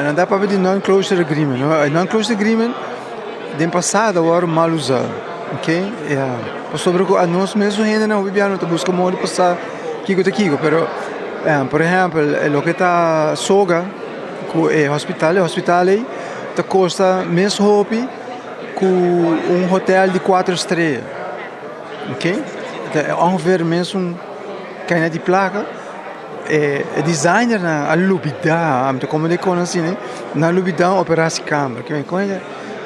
Não dá para ver de non-closure agreement. Non-closure agreement, no passado, agora mal usado. Ok? Sobre a nós mesmos ainda não vivemos, busca modo passar kiko te kiko, pero por exemplo, o que está soga com hospital te custa mais roupa que hotel de 4 estrelas. Ok? Ongeveer mesmo quem de placa designer na Lubida, como de conhece, né? Na Lubida operação câmara, que vem com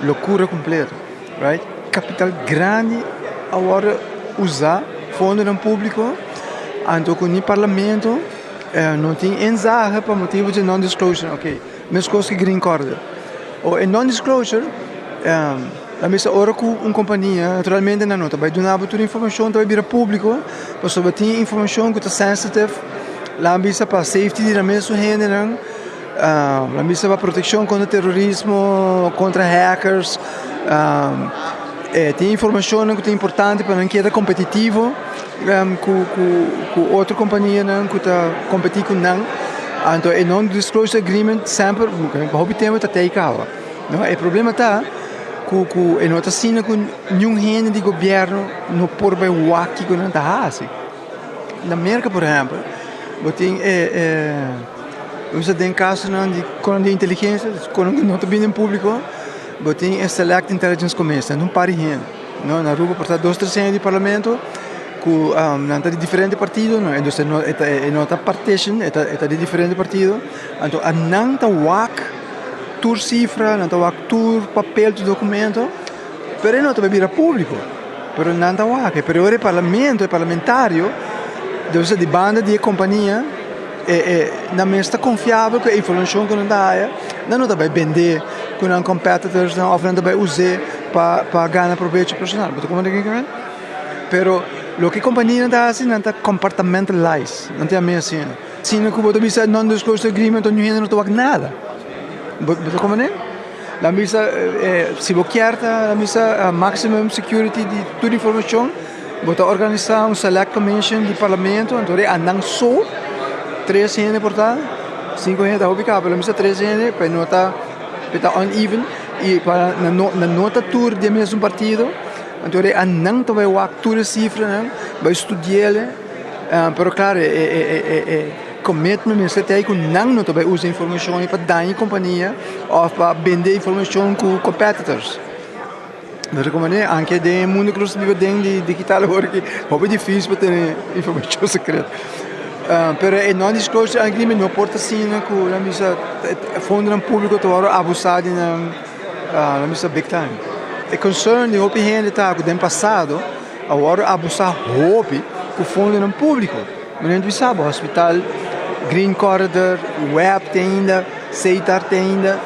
loucura completa, right? Capital grande agora usar fundo no público, então com o parlamento não tem enzarra para motivo de non-disclosure, ok? Mesmo coisa que green card. Ou em non-disclosure, a mesma hora que uma companhia, naturalmente não nota, vai donar toda a informação para vir público, para sobre ter informação que é sensitive, lá missa para safety da mesma gênero, lá missa para proteção contra terrorismo, contra hackers, tem informação que é importante para não ser competitivo com outra companhia que está competindo com não. Então, o non-disclosure agreement sempre, o tema está teicava. O problema está que nota cena com nenhum rende de governo não por bem o aqui que não está assim. Na América, por exemplo, tem você tem casos de inteligência, quando não está bem em público, tem select intelligence commission, não pare rende. Na rua, portanto, 2-3 de parlamento, com não de diferentes partidos, não está partition, está de diferentes partidos, então a não está tur cifra, não está tur papel de documento, pero não está bem público, pero não está pero o parlamento, o parlamentário, deve ser de banda de companhia, na mesta confiável que a informação que não dá, não está bem vender com um competitors, não oferece bem usar para ganhar proveito personal, mas como é que é? Pero o que a companhia dá assim, não está compartmentalize, não tem a mesma assim. Se não cubo de non-disclosure agreement, não ainda não está nada. Mas como é? La misa, se você quer, a misa maximum security de toda a informação, você organizar select commission de parlamento, então andam só 3 gente portanto, 5 gente está ubicado, pela misa 3 gente, para não estar uneven e para na nota tour do mesmo partido. Então, não vai o toda a cifra, vai estudar, mas claro, commitment, você tem que não vai usar informação para dar em companhia ou para vender informação com competitors. Mas como é, anche no mundo que nós vivemos digital agora, é difícil para ter informação secreta. Mas não disclosure agreement não porta assim que a missa fundo no público agora abusado na missa big time. É concern de hopi gente tá que no passado agora abusar hopi que fundo no público. Mas a gente sabe, hospital, green corridor, web tem ainda, CETAR tem ainda,